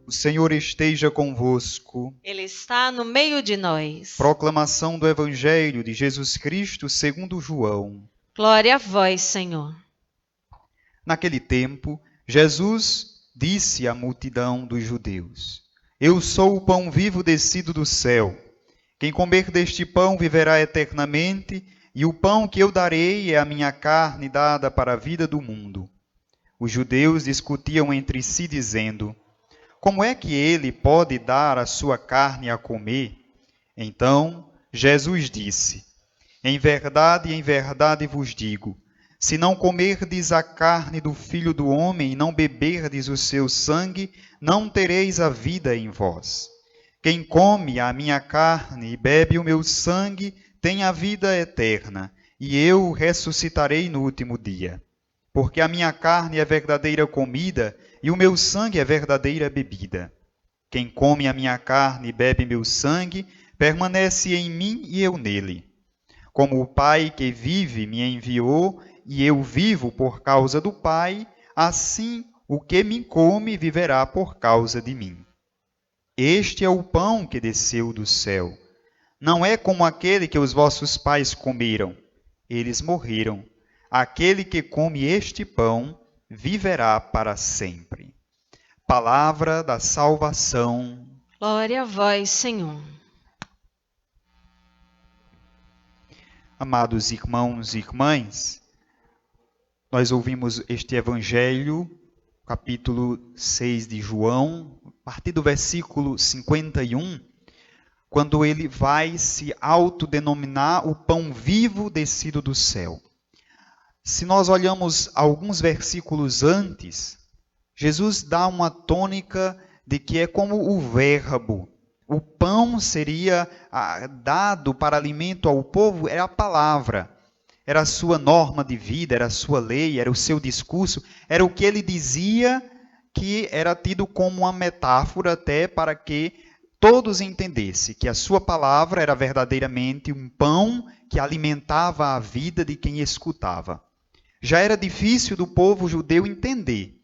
O Senhor esteja convosco. Ele está no meio de nós. Proclamação do Evangelho de Jesus Cristo segundo João. Glória a vós, Senhor. Naquele tempo, Jesus disse à multidão dos judeus: Eu sou o pão vivo descido do céu. Quem comer deste pão viverá eternamente, e o pão que eu darei é a minha carne dada para a vida do mundo. Os judeus discutiam entre si, dizendo: Como é que ele pode dar a sua carne a comer? Então Jesus disse: em verdade vos digo, se não comerdes a carne do Filho do Homem e não beberdes o seu sangue, não tereis a vida em vós. Quem come a minha carne e bebe o meu sangue tem a vida eterna, e eu o ressuscitarei no último dia. Porque a minha carne é verdadeira comida e o meu sangue é verdadeira bebida. Quem come a minha carne e bebe meu sangue, permanece em mim e eu nele. Como o Pai que vive me enviou, e eu vivo por causa do Pai, assim o que me come viverá por causa de mim. Este é o pão que desceu do céu. Não é como aquele que os vossos pais comeram. Eles morreram. Aquele que come este pão viverá para sempre. Palavra da salvação. Glória a vós, Senhor. Amados irmãos e irmãs, nós ouvimos este Evangelho, capítulo 6 de João, a partir do versículo 51, quando ele vai se autodenominar o pão vivo descido do céu. Se nós olhamos alguns versículos antes, Jesus dá uma tônica de que é como o verbo. O pão seria dado para alimento ao povo, era a palavra. Era a sua norma de vida, era a sua lei, era o seu discurso, era o que ele dizia, que era tido como uma metáfora até para que todos entendessem que a sua palavra era verdadeiramente um pão que alimentava a vida de quem escutava. Já era difícil do povo judeu entender.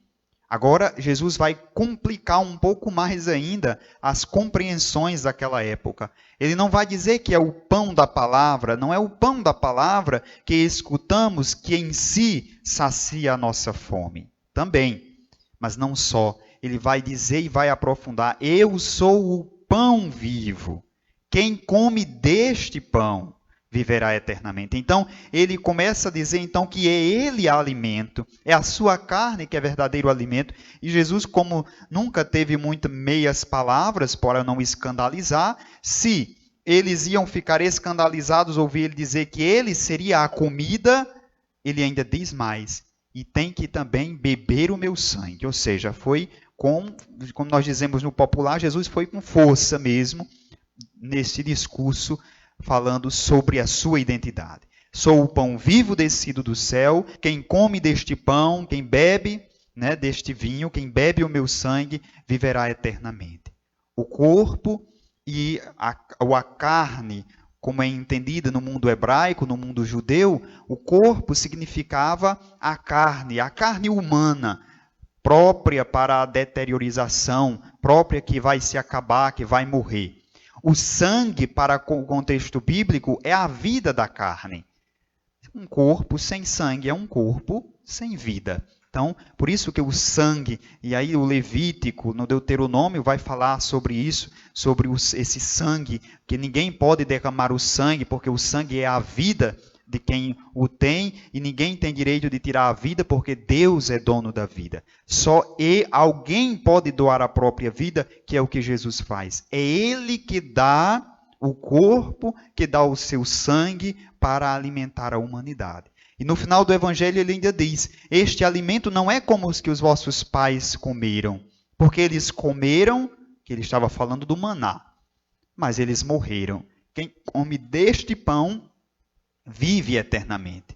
Agora, Jesus vai complicar um pouco mais ainda as compreensões daquela época. Ele não vai dizer que é o pão da palavra, não é o pão da palavra que escutamos que em si sacia a nossa fome. Também, mas não só. Ele vai dizer e vai aprofundar: eu sou o pão vivo. Quem come deste pão viverá eternamente. Então, ele começa a dizer então que é ele alimento, é a sua carne que é verdadeiro alimento. E Jesus, como nunca teve muitas meias palavras para não escandalizar, se eles iam ficar escandalizados ao ouvir ele dizer que ele seria a comida, ele ainda diz mais: e tem que também beber o meu sangue. Ou seja, foi como nós dizemos no popular, Jesus foi com força mesmo nesse discurso, falando sobre a sua identidade. Sou o pão vivo descido do céu. Quem come deste pão, quem bebe deste vinho, quem bebe o meu sangue, viverá eternamente. O corpo e a carne, como é entendida no mundo hebraico, no mundo judeu, o corpo significava a carne humana, própria para a deteriorização, própria que vai se acabar, que vai morrer. O sangue, para o contexto bíblico, é a vida da carne. Um corpo sem sangue é um corpo sem vida. Então, por isso que o sangue, e aí o Levítico, no Deuteronômio, vai falar sobre isso, sobre esse sangue, que ninguém pode derramar o sangue, porque o sangue é a vida de quem o tem, e ninguém tem direito de tirar a vida, porque Deus é dono da vida. Só alguém pode doar a própria vida, que é o que Jesus faz. É Ele que dá o corpo, que dá o seu sangue para alimentar a humanidade. E no final do Evangelho ele ainda diz: este alimento não é como os que os vossos pais comeram, porque eles comeram, que ele estava falando do maná, mas eles morreram. Quem come deste pão vive eternamente.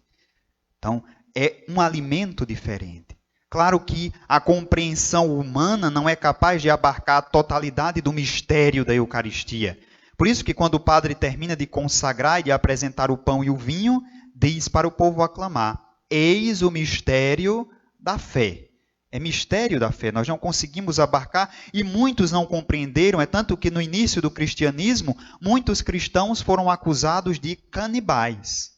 Então, é um alimento diferente. Claro que a compreensão humana não é capaz de abarcar a totalidade do mistério da Eucaristia. Por isso que quando o padre termina de consagrar e de apresentar o pão e o vinho, diz para o povo aclamar: eis o mistério da fé. É mistério da fé, nós não conseguimos abarcar e muitos não compreenderam. É tanto que no início do cristianismo, muitos cristãos foram acusados de canibais.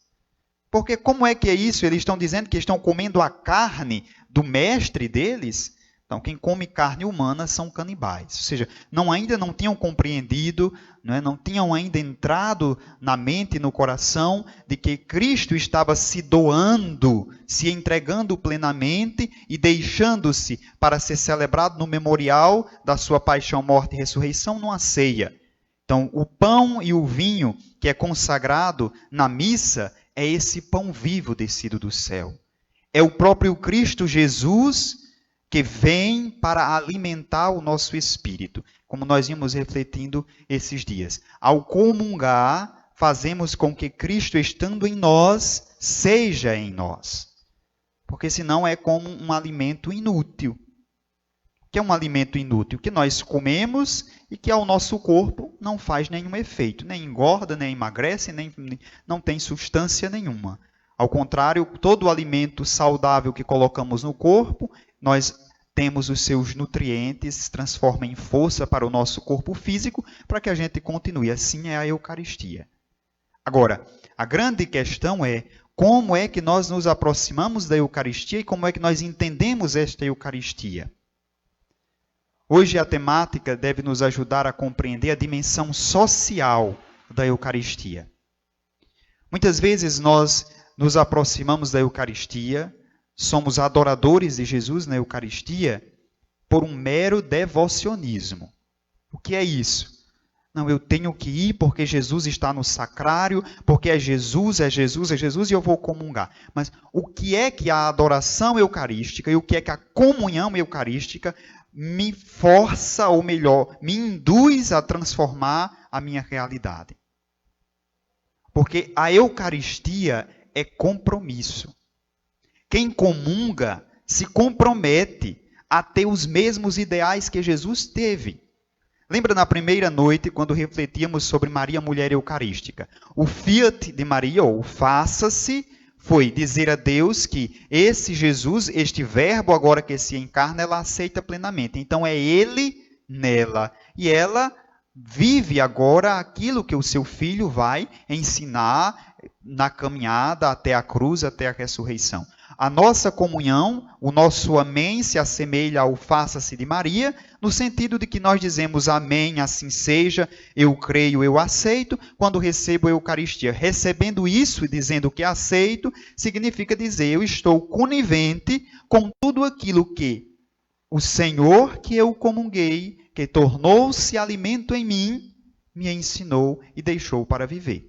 Porque como é que é isso? Eles estão dizendo que estão comendo a carne do mestre deles. Então, quem come carne humana são canibais. Ou seja, ainda não tinham compreendido, não tinham ainda entrado na mente e no coração de que Cristo estava se doando, se entregando plenamente e deixando-se para ser celebrado no memorial da sua paixão, morte e ressurreição numa ceia. Então, o pão e o vinho que é consagrado na missa é esse pão vivo descido do céu. É o próprio Cristo Jesus que vem para alimentar o nosso espírito, como nós vimos refletindo esses dias. Ao comungar, fazemos com que Cristo, estando em nós, seja em nós. Porque senão é como um alimento inútil. O que é um alimento inútil? Que nós comemos e que ao nosso corpo não faz nenhum efeito. Nem engorda, nem emagrece, não tem substância nenhuma. Ao contrário, todo o alimento saudável que colocamos no corpo, nós temos os seus nutrientes, se transforma em força para o nosso corpo físico, para que a gente continue. Assim é a Eucaristia. Agora, a grande questão é como é que nós nos aproximamos da Eucaristia e como é que nós entendemos esta Eucaristia. Hoje a temática deve nos ajudar a compreender a dimensão social da Eucaristia. Muitas vezes nós nos aproximamos da Eucaristia, somos adoradores de Jesus na Eucaristia por um mero devocionismo. O que é isso? Não, eu tenho que ir porque Jesus está no sacrário, porque é Jesus e eu vou comungar. Mas o que é que a adoração eucarística e o que é que a comunhão eucarística me força, ou melhor, me induz a transformar a minha realidade? Porque a Eucaristia é compromisso. Quem comunga se compromete a ter os mesmos ideais que Jesus teve. Lembra na primeira noite, quando refletíamos sobre Maria, mulher eucarística? O fiat de Maria, ou o faça-se, foi dizer a Deus que esse Jesus, este verbo agora que se encarna, ela aceita plenamente. Então é Ele nela. E ela vive agora aquilo que o seu filho vai ensinar na caminhada até a cruz, até a ressurreição. A nossa comunhão, o nosso amém se assemelha ao faça-se de Maria, no sentido de que nós dizemos amém, assim seja, eu creio, eu aceito, quando recebo a Eucaristia. Recebendo isso e dizendo que aceito, significa dizer eu estou conivente com tudo aquilo que o Senhor que eu comunguei, que tornou-se alimento em mim, me ensinou e deixou para viver.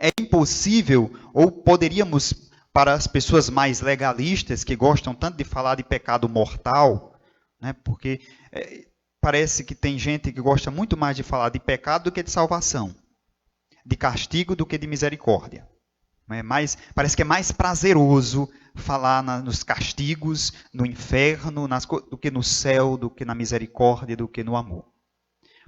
É impossível, ou poderíamos, para as pessoas mais legalistas, que gostam tanto de falar de pecado mortal, porque parece que tem gente que gosta muito mais de falar de pecado do que de salvação, de castigo do que de misericórdia. Parece que é mais prazeroso falar nos castigos, no inferno, do que no céu, do que na misericórdia, do que no amor.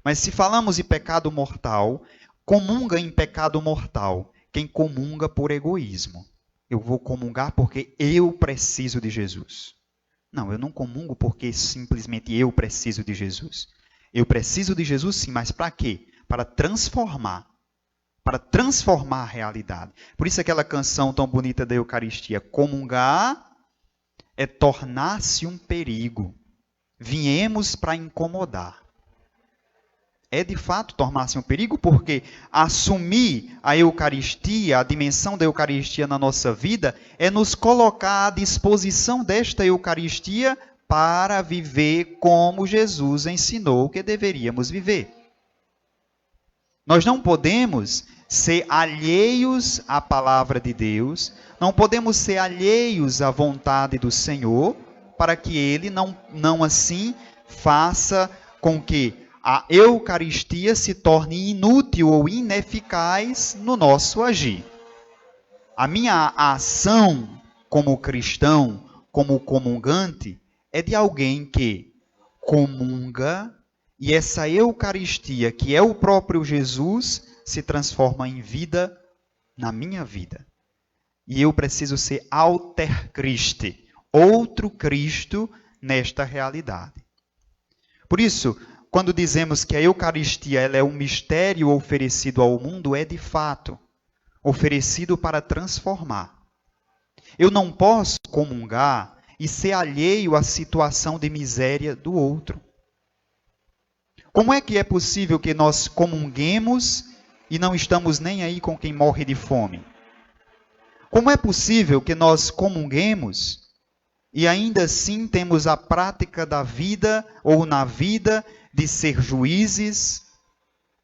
Mas se falamos de pecado mortal, comunga em pecado mortal quem comunga por egoísmo. Eu vou comungar porque eu preciso de Jesus. Não, eu não comungo porque simplesmente eu preciso de Jesus. Eu preciso de Jesus sim, mas para quê? Para transformar a realidade. Por isso aquela canção tão bonita da Eucaristia, comungar é tornar-se um perigo. Viemos para incomodar. É de fato tornar-se um perigo, porque assumir a Eucaristia, a dimensão da Eucaristia na nossa vida, é nos colocar à disposição desta Eucaristia para viver como Jesus ensinou que deveríamos viver. Nós não podemos ser alheios à palavra de Deus, não podemos ser alheios à vontade do Senhor, para que Ele não assim faça com que a Eucaristia se torne inútil ou ineficaz no nosso agir. A minha ação como cristão, como comungante, é de alguém que comunga e essa Eucaristia, que é o próprio Jesus, se transforma em vida na minha vida. E eu preciso ser alter Christi, outro Cristo nesta realidade. Por isso, quando dizemos que a Eucaristia ela é um mistério oferecido ao mundo, é de fato oferecido para transformar. Eu não posso comungar e ser alheio à situação de miséria do outro. Como é que é possível que nós comunguemos e não estamos nem aí com quem morre de fome? Como é possível que nós comunguemos e ainda assim temos a prática da vida ou na vida de ser juízes,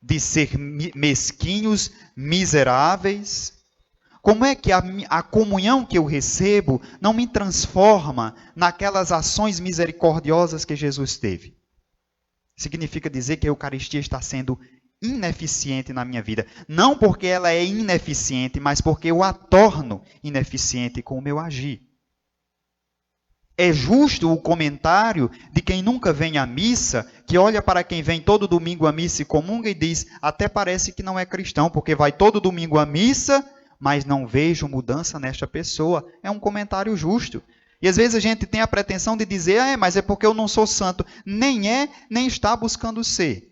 de ser mesquinhos, miseráveis? Como é que a comunhão que eu recebo não me transforma naquelas ações misericordiosas que Jesus teve? Significa dizer que a Eucaristia está sendo ineficiente na minha vida. Não porque ela é ineficiente, mas porque eu a torno ineficiente com o meu agir. É justo o comentário de quem nunca vem à missa, que olha para quem vem todo domingo à missa e comunga e diz, até parece que não é cristão, porque vai todo domingo à missa, mas não vejo mudança nesta pessoa. É um comentário justo. E às vezes a gente tem a pretensão de dizer, mas é porque eu não sou santo. Nem é, nem está buscando ser.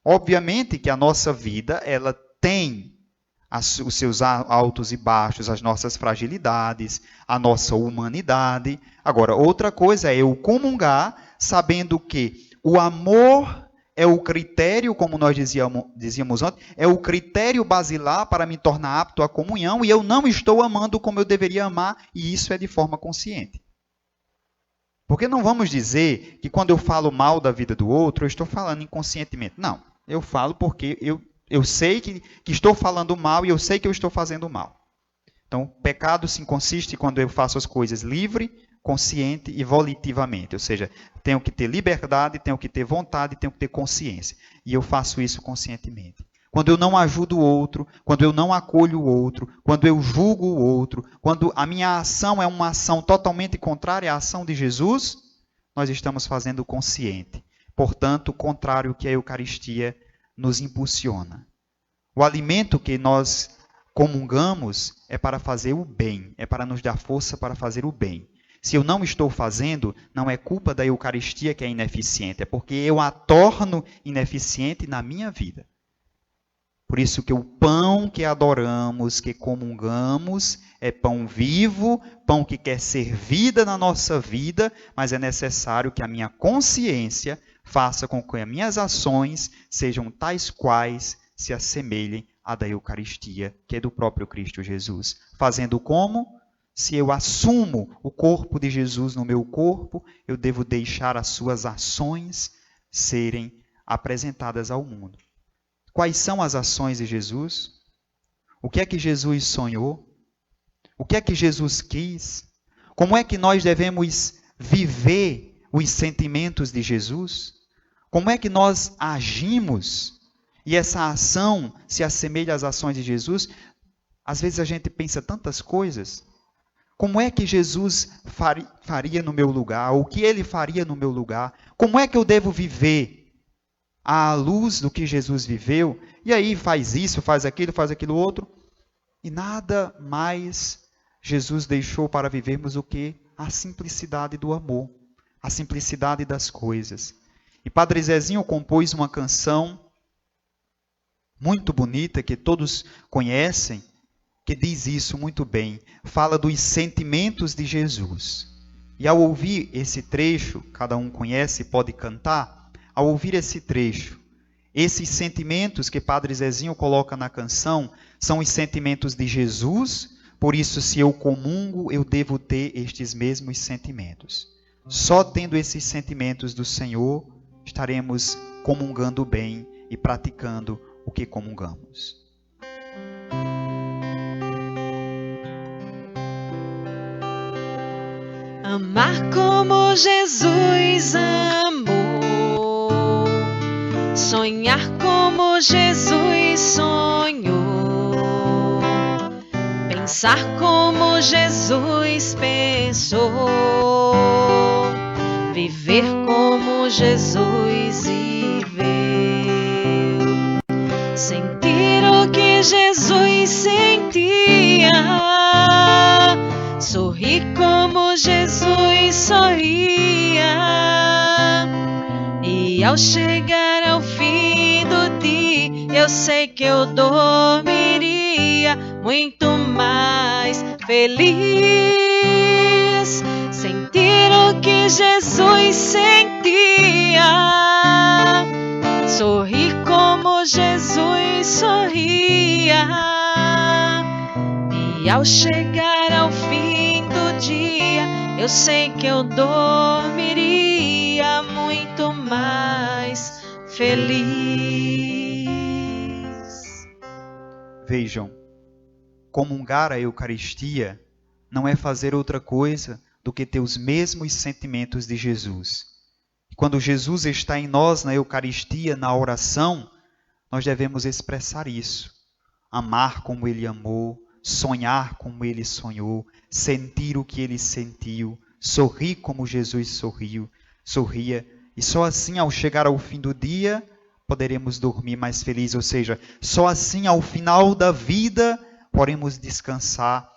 Obviamente que a nossa vida, ela tem os seus altos e baixos, as nossas fragilidades, a nossa humanidade. Agora, outra coisa é eu comungar, sabendo que o amor é o critério, como nós dizíamos antes, é o critério basilar para me tornar apto à comunhão, e eu não estou amando como eu deveria amar, e isso é de forma consciente. Porque não vamos dizer que quando eu falo mal da vida do outro, eu estou falando inconscientemente. Não, eu falo porque eu sei que estou falando mal e eu sei que eu estou fazendo mal. Então, pecado se consiste quando eu faço as coisas livre, consciente e volitivamente. Ou seja, tenho que ter liberdade, tenho que ter vontade, tenho que ter consciência. E eu faço isso conscientemente. Quando eu não ajudo o outro, quando eu não acolho o outro, quando eu julgo o outro, quando a minha ação é uma ação totalmente contrária à ação de Jesus, nós estamos fazendo consciente. Portanto, contrário ao que a Eucaristia nos impulsiona. O alimento que nós comungamos é para fazer o bem, é para nos dar força para fazer o bem. Se eu não estou fazendo, não é culpa da Eucaristia que é ineficiente, é porque eu a torno ineficiente na minha vida. Por isso que o pão que adoramos, que comungamos, é pão vivo, pão que quer ser vida na nossa vida, mas é necessário que a minha consciência faça com que as minhas ações sejam tais quais se assemelhem à da Eucaristia, que é do próprio Cristo Jesus. Fazendo como? Se eu assumo o corpo de Jesus no meu corpo, eu devo deixar as suas ações serem apresentadas ao mundo. Quais são as ações de Jesus? O que é que Jesus sonhou? O que é que Jesus quis? Como é que nós devemos viver os sentimentos de Jesus? Como é que nós agimos? E essa ação se assemelha às ações de Jesus? Às vezes a gente pensa tantas coisas. Como é que Jesus faria no meu lugar? O que ele faria no meu lugar? Como é que eu devo viver à luz do que Jesus viveu? E aí faz isso, faz aquilo outro. E nada mais Jesus deixou para vivermos do que a simplicidade do amor, a simplicidade das coisas. E Padre Zezinho compôs uma canção muito bonita, que todos conhecem, que diz isso muito bem. Fala dos sentimentos de Jesus. E ao ouvir esse trecho, cada um conhece e pode cantar, ao ouvir esse trecho, esses sentimentos que Padre Zezinho coloca na canção são os sentimentos de Jesus, por isso, se eu comungo, eu devo ter estes mesmos sentimentos. Só tendo esses sentimentos do Senhor, estaremos comungando bem e praticando o que comungamos. Amar como Jesus amou, sonhar como Jesus sonhou, pensar como Jesus pensou, viver como Jesus viveu, sentir o que Jesus sentia, sorrir como Jesus sorria. E ao chegar ao fim do dia, eu sei que eu dormiria muito mais feliz. Sentir o que Jesus sentia, sorrir como Jesus sorria. E ao chegar ao fim do dia, eu sei que eu dormiria muito mais feliz. Vejam, comungar a Eucaristia não é fazer outra coisa do que ter os mesmos sentimentos de Jesus. Quando Jesus está em nós na Eucaristia, na oração, nós devemos expressar isso. Amar como Ele amou, sonhar como Ele sonhou, sentir o que Ele sentiu, sorrir como Jesus sorria. E só assim, ao chegar ao fim do dia, poderemos dormir mais felizes. Ou seja, só assim, ao final da vida, podemos descansar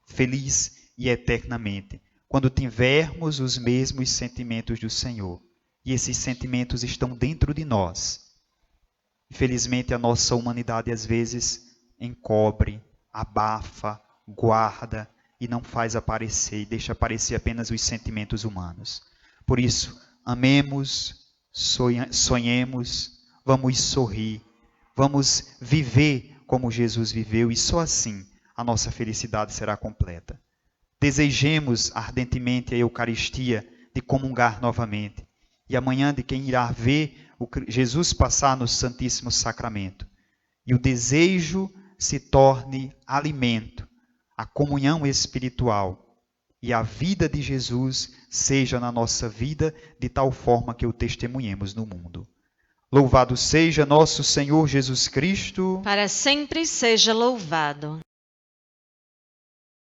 feliz e eternamente. Quando tivermos os mesmos sentimentos do Senhor. E esses sentimentos estão dentro de nós. Infelizmente, a nossa humanidade às vezes encobre, abafa, guarda e não faz aparecer, e deixa aparecer apenas os sentimentos humanos. Por isso, amemos, sonhemos, vamos sorrir, vamos viver como Jesus viveu e só assim a nossa felicidade será completa. Desejemos ardentemente a Eucaristia de comungar novamente. E amanhã de quem irá ver Jesus passar no Santíssimo Sacramento. E o desejo se torne alimento, a comunhão espiritual. E a vida de Jesus seja na nossa vida de tal forma que o testemunhemos no mundo. Louvado seja nosso Senhor Jesus Cristo. Para sempre seja louvado.